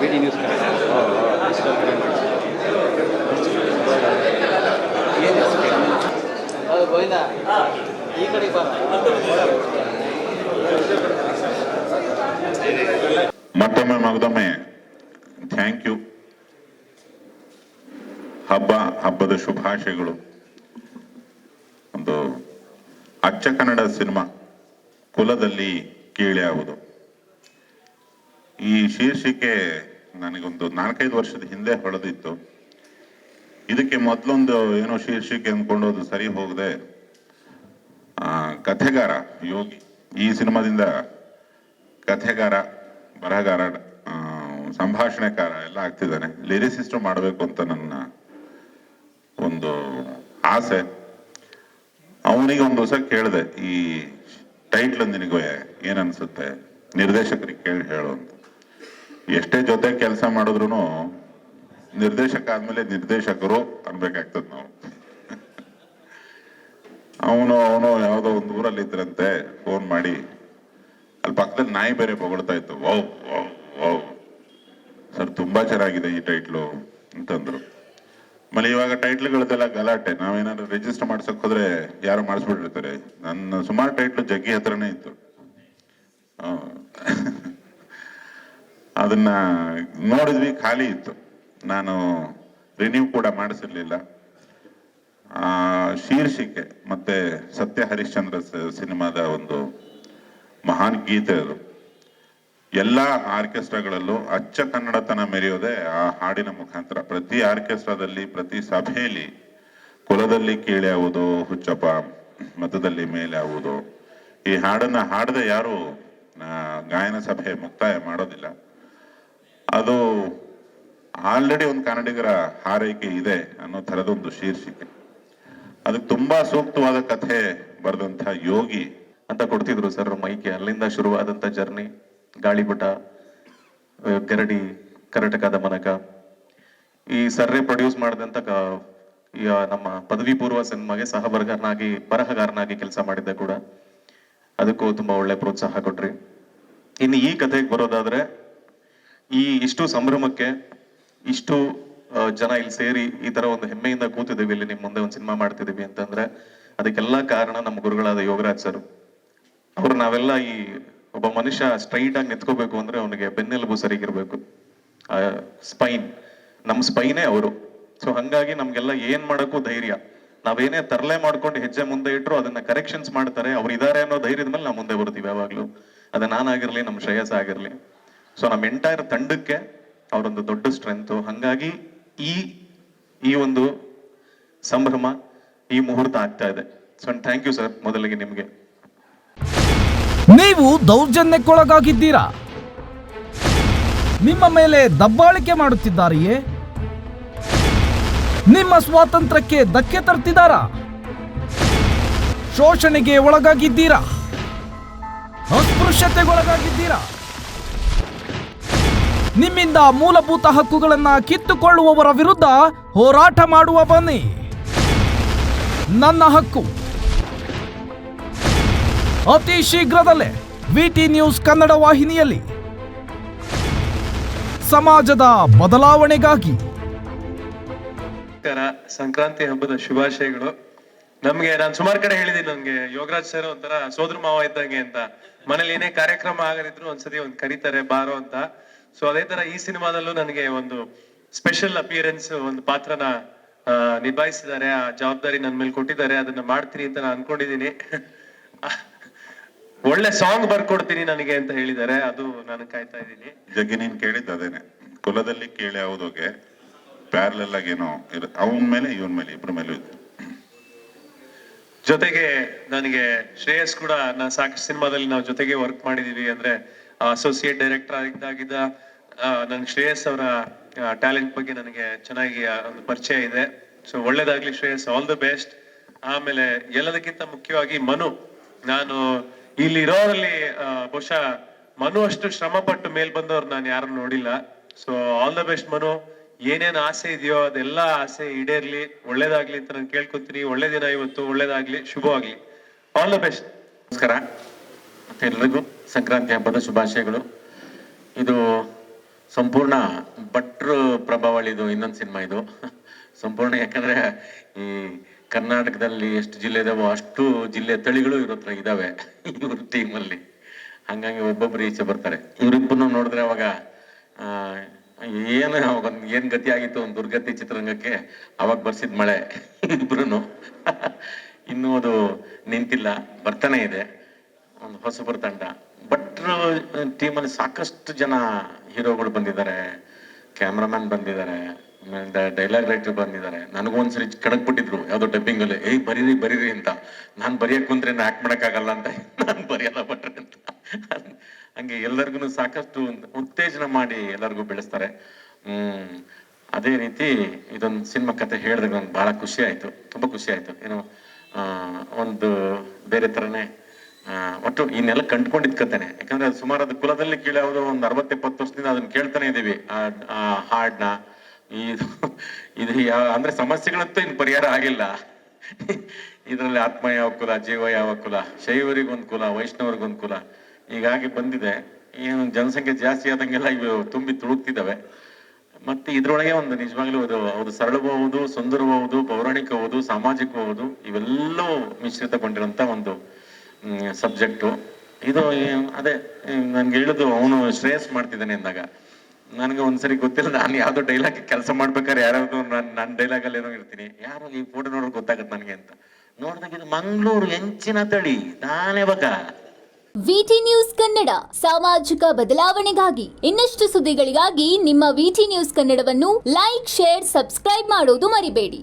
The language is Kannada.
BD news Kannada. ಗೋವಿಂದ ಈ ಕಡೆ ಮತ್ತೊಮ್ಮೆ ಮಗದೊಮ್ಮೆ ಥ್ಯಾಂಕ್ ಯು. ಹಬ್ಬದ ಶುಭಾಶಯಗಳು. ಒಂದು ಅಚ್ಚ ಕನ್ನಡ ಸಿನಿಮಾ ಕುಲದಲ್ಲಿ ಕೀಳ್ಯಾವುದು, ಈ ಶೀರ್ಷಿಕೆ ನನಗೊಂದು 4-5 ವರ್ಷದ ಹಿಂದೆ ಹೊಳೆದಿತ್ತು. ಇದಕ್ಕೆ ಮೊದಲೊಂದು ಏನೋ ಶೀರ್ಷಿಕೆ ಅಂದ್ಕೊಂಡು ಅದು ಸರಿ ಹೋಗದೆ ಕಥೆಗಾರ ಯೋಗಿ, ಈ ಸಿನಿಮಾದಿಂದ ಕಥೆಗಾರ, ಬರಹಗಾರ, ಸಂಭಾಷಣೆಕಾರ ಎಲ್ಲ ಆಗ್ತಿದ್ದಾನೆ. ಲಿರಿಸಿಸ್ಟ್ ಮಾಡಬೇಕು ಅಂತ ನನ್ನ ಒಂದು ಆಸೆ. ಅವನಿಗೆ ಒಂದು ದಿವಸ ಕೇಳಿದೆ, ಈ ಟೈಟ್ಲ್ ನಿನಗೆ ಏನನ್ಸುತ್ತೆ, ನಿರ್ದೇಶಕರಿಗೆ ಕೇಳಿ ಹೇಳು ಅಂತ. ಎಷ್ಟೇ ಜೊತೆ ಕೆಲಸ ಮಾಡಿದ್ರು ನಿರ್ದೇಶಕ ಆದ್ಮೇಲೆ ನಿರ್ದೇಶಕರು ಅನ್ಬೇಕಾಗ್ತದೆ ನಾವು. ಅವನು ಯಾವುದೋ ಒಂದು ಊರಲ್ಲಿ ಇದ್ರಂತೆ, ಫೋನ್ ಮಾಡಿ ಅಲ್ಲಿ ಪಕ್ಕದಲ್ಲಿ ನಾಯಿ ಬೇರೆ ಬೊಗಳ್ತಾ ಇತ್ತು. ವಾವ್ ವಾವ್ ವಾವ್ ಸರ್, ತುಂಬಾ ಚೆನ್ನಾಗಿದೆ ಈ ಟೈಟ್ಲು ಅಂತಂದ್ರು. ಆಮೇಲೆ ಇವಾಗ ಟೈಟ್ಲ್ಗಳದೆಲ್ಲ ಗಲಾಟೆ. ನಾವೇನಾದ್ರು ರಿಜಿಸ್ಟರ್ ಮಾಡ್ಸಕ್ ಹೋದ್ರೆ ಯಾರು ಮಾಡಿಸ್ಬಿಟ್ಟಿರ್ತಾರೆ. ನನ್ನ ಸುಮಾರು ಟೈಟ್ಲು ಜಗ್ಗಿ ಹತ್ರನೇ ಇತ್ತು. ಅದನ್ನ ನೋಡಿದ್ವಿ, ಖಾಲಿ ಇತ್ತು. ನಾನು ರಿನ್ಯೂ ಕೂಡ ಮಾಡಿಸಿರ್ಲಿಲ್ಲ. ಶೀರ್ಷಿಕೆ ಮತ್ತೆ ಸತ್ಯ ಹರಿಶ್ಚಂದ್ರ ಸಿನಿಮಾದ ಒಂದು ಮಹಾನ್ ಗೀತೆ ಅದು. ಎಲ್ಲಾ ಆರ್ಕೆಸ್ಟ್ರಾಗಳಲ್ಲೂ ಅಚ್ಚ ಕನ್ನಡತನ ಮೆರೆಯೋದೆ ಆ ಹಾಡಿನ ಮುಖಾಂತರ. ಪ್ರತಿ ಆರ್ಕೆಸ್ಟ್ರಾದಲ್ಲಿ, ಪ್ರತಿ ಸಭೆಯಲ್ಲಿ ಕುಲದಲ್ಲಿ ಕೀಳ್ಯಾವುದು, ಹುಚ್ಚಪ್ಪ ಮತದಲ್ಲಿ ಮೇಲಾವುದು, ಈ ಹಾಡನ್ನ ಹಾಡದೆ ಯಾರು ಗಾಯನ ಸಭೆ ಮುಕ್ತಾಯ ಮಾಡೋದಿಲ್ಲ. ಅದು ಆಲ್ರೆಡಿ ಒಂದು ಕನ್ನಡಿಗರ ಹಾರೈಕೆ ಇದೆ ಅನ್ನೋ ಥರದೊಂದು ಶೀರ್ಷಿಕೆ. ಅದಕ್ಕೆ ತುಂಬಾ ಸೂಕ್ತವಾದ ಕಥೆ ಬರೆದಂಥ ಯೋಗಿ ಅಂತ ಕೊಡ್ತಿದ್ರು ಸರ್ ಮೈಕೆ. ಅಲ್ಲಿಂದ ಶುರುವಾದಂತ ಜರ್ನಿ, ಗಾಳಿಪಟ, ಗರಡಿ, ಕರ್ನಾಟಕದ ಮನಕ, ಈ ಸರ್ರೆ ಪ್ರೊಡ್ಯೂಸ್ ಮಾಡಿದಂತ ನಮ್ಮ ಪದವಿ ಪೂರ್ವ ಸಿನಿಮಾಗೆ ಬರಹಗಾರನಾಗಿ ಕೆಲಸ ಮಾಡಿದ್ದೆ ಕೂಡ. ಅದಕ್ಕೂ ತುಂಬಾ ಒಳ್ಳೆ ಪ್ರೋತ್ಸಾಹ ಕೊಟ್ರಿ. ಇನ್ನು ಈ ಕಥೆಗೆ ಬರೋದಾದ್ರೆ, ಇಷ್ಟು ಸಂಭ್ರಮಕ್ಕೆ ಇಷ್ಟು ಜನ ಇಲ್ಲಿ ಸೇರಿ ಈ ತರ ಒಂದು ಹೆಮ್ಮೆಯಿಂದ ಕೂತಿದ್ದೀವಿ, ಇಲ್ಲಿ ನಿಮ್ ಮುಂದೆ ಒಂದು ಸಿನಿಮಾ ಮಾಡ್ತಿದೀವಿ ಅಂತಂದ್ರೆ ಅದಕ್ಕೆಲ್ಲ ಕಾರಣ ನಮ್ಮ ಗುರುಗಳಾದ ಯೋಗರಾಜ್ ಸರ್. ಅವ್ರು ನಾವೆಲ್ಲ ಒಬ್ಬ ಮನುಷ್ಯ ಸ್ಟ್ರೈಟ್ ಆಗಿ ನಿಂತ್ಕೋಬೇಕು ಅಂದ್ರೆ ಅವನಿಗೆ ಬೆನ್ನೆಲುಬು ಸರಿಗಿರ್ಬೇಕು. ಸ್ಪೈನ್, ನಮ್ ಸ್ಪೈನೇ ಅವರು. ಸೊ ಹಂಗಾಗಿ ನಮ್ಗೆಲ್ಲ ಏನ್ ಮಾಡಕ್ಕೂ ಧೈರ್ಯ. ನಾವೇನೇ ತರಲೆ ಮಾಡ್ಕೊಂಡು ಹೆಜ್ಜೆ ಮುಂದೆ ಇಟ್ರು ಅದನ್ನ ಕರೆಕ್ಷನ್ಸ್ ಮಾಡ್ತಾರೆ. ಅವ್ರು ಇದಾರೆ ಅನ್ನೋ ಧೈರ್ಯದ ಮೇಲೆ ನಾವು ಮುಂದೆ ಬರ್ತೀವಿ ಯಾವಾಗ್ಲೂ. ಅದ ನಾನಾಗಿರ್ಲಿ, ನಮ್ ಶ್ರೇಯಸ್ ಆಗಿರ್ಲಿ. ಸೊ ನಮ್ಮ ಎಂಟೈರ್ ತಂಡಕ್ಕೆ ಅವರೊಂದು ದೊಡ್ಡ ಸ್ಟ್ರೆಂತ್. ಹಂಗಾಗಿ ಈ ಒಂದು ಸಂಭ್ರಮ, ಈ ಮುಹೂರ್ತ ಆಗ್ತಾ ಇದೆ. ಸೊ ಥ್ಯಾಂಕ್ ಯು ಸರ್ ಮೊದಲಿಗೆ ನಿಮ್ಗೆ. ನೀವು ದೌರ್ಜನ್ಯಕ್ಕೊಳಗಾಗಿದ್ದೀರಾ? ನಿಮ್ಮ ಮೇಲೆ ದಬ್ಬಾಳಿಕೆ ಮಾಡುತ್ತಿದ್ದಾರೆಯೇ? ನಿಮ್ಮ ಸ್ವಾತಂತ್ರ್ಯಕ್ಕೆ ಧಕ್ಕೆ ತರ್ತಿದ್ದಾರಾ? ಶೋಷಣೆಗೆ ಒಳಗಾಗಿದ್ದೀರಾ? ಅಸ್ಪೃಶ್ಯತೆಗೊಳಗಾಗಿದ್ದೀರಾ? ನಿಮ್ಮಿಂದ ಮೂಲಭೂತ ಹಕ್ಕುಗಳನ್ನ ಕಿತ್ತುಕೊಳ್ಳುವವರ ವಿರುದ್ಧ ಹೋರಾಟ ಮಾಡುವ ಬನ್ನಿ. ನನ್ನ ಹಕ್ಕು ಅತಿ ಶೀಘ್ರದಲ್ಲೇ ವಿಟಿ ನ್ಯೂಸ್ ಕನ್ನಡ ವಾಹಿನಿಯಲ್ಲಿ. ಸಮಾಜದ ಬದಲಾವಣೆಗಾಗಿ. ಸಂಕ್ರಾಂತಿ ಹಬ್ಬದ ಶುಭಾಶಯಗಳು. ನಾನು ಸುಮಾರು ಕಡೆ ಹೇಳಿದೀನಿ, ನನ್ಗೆ ಯೋಗರಾಜ್ ಸರ್ ಒಂಥರ ಸೋದರ ಮಾವ ಇದ್ದಂಗೆ ಅಂತ. ಮನೇಲಿ ಏನೇ ಕಾರ್ಯಕ್ರಮ ಆಗದಿದ್ರು ಒಂದ್ಸತಿ ಕರೀತಾರೆ ಬಾರೋ ಅಂತ. ಸೊ ಅದೇ ತರ ಈ ಸಿನಿಮಾದಲ್ಲೂ ನನಗೆ ಒಂದು ಸ್ಪೆಷಲ್ ಅಪಿಯರೆನ್ಸ್, ಒಂದು ಪಾತ್ರನ ನಿಭಾಯಿಸಿದ್ದಾರೆ. ಆ ಜವಾಬ್ದಾರಿ ನನ್ನ ಮೇಲೆ ಕೊಟ್ಟಿದ್ದಾರೆ. ಅದನ್ನ ಮಾಡ್ತೀನಿ ಅಂತ ನಾನು ಅನ್ಕೊಂಡಿದೀನಿ. ಒಳ್ಳೆ ಸಾಂಗ್ ಬರ್ಕೊಡ್ತೀನಿ ನನಗೆ ಅಂತ ಹೇಳಿದ್ದಾರೆ. ಅದು ನಾನು ಕಾಯ್ತಾ ಇದ್ದೀನಿ. ಜಗ್ಗಿ ನೀನ್ ಕೇಳಿದ್ದು ಅದೇನೆ, ಕುಲದಲ್ಲಿ ಕೀಳ್ಯಾವುದೋಗೆ ಪ್ಯಾರಲಲ್ ಆಗೇನೋ ಅವನ ಮೇಲೆ ಇವನ್ ಮೇಲೆ ಇಬ್ರ ಮೇಲೂ ಇದೆ. ಜೊತೆಗೆ ನನಗೆ ಶ್ರೇಯಸ್ ಕೂಡ, ಸಾಕಷ್ಟು ಸಿನಿಮಾದಲ್ಲಿ ನಾವು ಜೊತೆಗೆ ವರ್ಕ್ ಮಾಡಿದೀವಿ. ಅಂದ್ರೆ ಅಸೋಸಿಯೇಟ್ ಡೈರೆಕ್ಟರ್ ಇದ್ದಾಗಿದ್ದ ನನ್ ಶ್ರೇಯಸ್ ಅವರ ಟ್ಯಾಲೆಂಟ್ ಬಗ್ಗೆ ನನಗೆ ಚೆನ್ನಾಗಿ ಒಂದು ಪರಿಚಯ ಇದೆ. ಸೊ ಒಳ್ಳೇದಾಗ್ಲಿ ಶ್ರೇಯಸ್, ಆಲ್ ದ ಬೆಸ್ಟ್. ಆಮೇಲೆ ಎಲ್ಲದಕ್ಕಿಂತ ಮುಖ್ಯವಾಗಿ ನಾನು ಇಲ್ಲಿ ಇರೋರಲ್ಲಿ ಬಹುಶಃ ಮನು ಅಷ್ಟು ಶ್ರಮ ಪಟ್ಟು ಮೇಲ್ ಬಂದವ್ರು ನಾನು ಯಾರನ್ನು ನೋಡಿಲ್ಲ. So all the best Manu. ಏನೇನ್ ಆಸೆ ಇದೆಯೋ ಅದೆಲ್ಲ ಆಸೆ ಈಡೇರ್ಲಿ, ಒಳ್ಳೇದಾಗ್ಲಿ ಅಂತ ನಾನು ಕೇಳ್ಕೊತೀನಿ. ಒಳ್ಳೆ ದಿನ ಇವತ್ತು, ಒಳ್ಳೇದಾಗ್ಲಿ, ಶುಭವಾಗ್ಲಿ. All the best. ನಮಸ್ಕಾರ. ಮತ್ತೆ ಎಲ್ರಿಗೂ ಸಂಕ್ರಾಂತಿ ಹಬ್ಬದ ಶುಭಾಶಯಗಳು. ಇದು ಸಂಪೂರ್ಣ ಭಟ್ರು ಪ್ರಭಾವಳಿದು ಇನ್ನೊಂದು ಸಿನಿಮಾ ಇದು ಸಂಪೂರ್ಣ. ಯಾಕಂದ್ರೆ ಈ ಕರ್ನಾಟಕದಲ್ಲಿ ಎಷ್ಟು ಜಿಲ್ಲೆ ಇದಾವೋ ಅಷ್ಟು ಜಿಲ್ಲೆ ತಳಿಗಳು ಇವ್ರ ಹತ್ರ ಇದಾವೆ ಇವ್ರ ಟೀಮಲ್ಲಿ. ಹಂಗಾಗಿ ಒಬ್ಬೊಬ್ರು ಈಚೆ ಬರ್ತಾರೆ. ಇವ್ರಿಬ್ಬರನ್ನು ನೋಡಿದ್ರೆ ಅವಾಗ ಏನು ಏನ್ ಗತಿ ಆಗಿತ್ತು ಒಂದು ದುರ್ಗತಿ ಚಿತ್ರರಂಗಕ್ಕೆ ಅವಾಗ ಬರ್ಸಿದ್ ಮಳೆ ಇಬ್ರು. ಇನ್ನೂ ಅದು ನಿಂತಿಲ್ಲ, ಬರ್ತಾನೆ ಇದೆ ಒಂದು ಹೊಸಬರ ತಂಡ. ಭಟ್ರು ಟೀಮಲ್ಲಿ ಸಾಕಷ್ಟು ಜನ ಹೀರೋಗಳು ಬಂದಿದ್ದಾರೆ, ಕ್ಯಾಮ್ರಾಮನ್ ಬಂದಿದ್ದಾರೆ, ಡೈಲಾಗ್ ರೈಟರ್ ಬಂದಿದ್ದಾರೆ. ನನಗೊಂದ್ಸರಿ ಕಣಕ್ಬಿಟ್ಟಿದ್ರು ಯಾವ್ದೋ ಡಬ್ಬಿಂಗ್ ಅಲ್ಲಿ, ಬರೀರಿ ಅಂತ. ನಾನ್ ಬರೆಯಕ್ ಕುಂತ್ರೆ ಆಕ್ಟ್ ಮಾಡಕ್ಕಾಗಲ್ಲ ಅಂತ ನಾನು ಬರೆಯಲ್ಲ ಭಟ್ರೆ ಅಂತ. ಹಂಗೆ ಎಲ್ಲರಿಗೂ ಸಾಕಷ್ಟು ಉತ್ತೇಜನ ಮಾಡಿ ಎಲ್ಲರಿಗೂ ಬೆಳೆಸ್ತಾರೆ. ಅದೇ ರೀತಿ ಇದೊಂದು ಸಿನಿಮಾ ಕತೆ ಹೇಳಿದಾಗ ನಂಗೆ ಬಹಳ ಖುಷಿ ಆಯ್ತು, ತುಂಬಾ ಖುಷಿ ಆಯ್ತು. ಏನೋ ಒಂದು ಬೇರೆ ತರನೇ ಒಟ್ಟು ಈ ನೆಲ ಕಂಡ್ಕೊಂಡಿದ್ ಕತೆನೆ. ಯಾಕಂದ್ರೆ ಅದು ಸುಮಾರು ಅದು ಕುಲದಲ್ಲಿ ಕೀಳಾವುದು ಒಂದು 60-70 ವರ್ಷದಿಂದ ಅದನ್ನ ಕೇಳ್ತಾನೆ ಇದೀವಿ ಆ ಹಾಡ್ನ. ಇದು ಅಂದ್ರೆ ಸಮಸ್ಯೆಗಳಂತೂ ಇನ್ನು ಪರಿಹಾರ ಆಗಿಲ್ಲ. ಇದರಲ್ಲಿ ಆತ್ಮ ಯಾವ ಕುಲ, ಜೀವ ಯಾವ ಕುಲ, ಶೈವರಿಗೊಂದು ಕುಲ, ವೈಷ್ಣವರಿಗೊಂದು ಕುಲ ಹೀಗಾಗಿ ಬಂದಿದೆ. ಏನು ಜನಸಂಖ್ಯೆ ಜಾಸ್ತಿ ಆದಂಗೆಲ್ಲ ಇವು ತುಂಬಿ ತುಳುಕ್ತಿದ್ದಾವೆ. ಮತ್ತೆ ಇದ್ರೊಳಗೆ ಒಂದು ನಿಜವಾಗ್ಲೂ ಅದು ಸರಳಬಹುದು, ಸುಂದರಬಹುದು, ಪೌರಾಣಿಕಬಹುದು, ಸಾಮಾಜಿಕಬಹುದು ಇವೆಲ್ಲವೂ ಮಿಶ್ರಿತಗೊಂಡಿರುವಂತ ಒಂದು ಸಬ್ಜೆಕ್ಟು ಇದು. ಅದೇ ನನ್ಗೆ ಹೇಳಿದ್ದು ಅವನು ಶ್ರೇಯಸ್ ಮಾಡ್ತಿದ್ದಾನೆ ಅಂದಾಗ ನನಗೆ ಒಂದ್ಸರಿ ಗೊತ್ತಿಲ್ಲ, ನಾನು ಯಾವ್ದೋ ಡೈಲಾಗ್ ಕೆಲಸ ಮಾಡ್ಬೇಕಾದ್ರೆ ಯಾರಾದ್ರು ನನ್ನ ಡೈಲಾಗ್ ಅಲ್ಲಿ ಏನೋ ಇರ್ತೀನಿ, ಯಾರು ಈ ಫೋಟೋ ನೋಡೋದು ಗೊತ್ತಾಗತ್ತೆ ನನಗೆ ಅಂತ ನೋಡಿದಾಗ ಇದು ಮಂಗಳೂರು ಹೆಂಚಿನ ತಳಿ ನಾನೇ ಬಗ. ವಿಟಿ ನ್ಯೂಸ್ ಕನ್ನಡ ಸಾಮಾಜಿಕ ಬದಲಾವಣೆಗಾಗಿ ಇನ್ನಷ್ಟು ಸುದ್ದಿಗಳಿಗಾಗಿ ನಿಮ್ಮ ವಿಟಿ ನ್ಯೂಸ್ ಕನ್ನಡವನ್ನು ಲೈಕ್, ಶೇರ್, ಸಬ್ಸ್ಕ್ರೈಬ್ ಮಾಡೋದು ಮರಿಬೇಡಿ.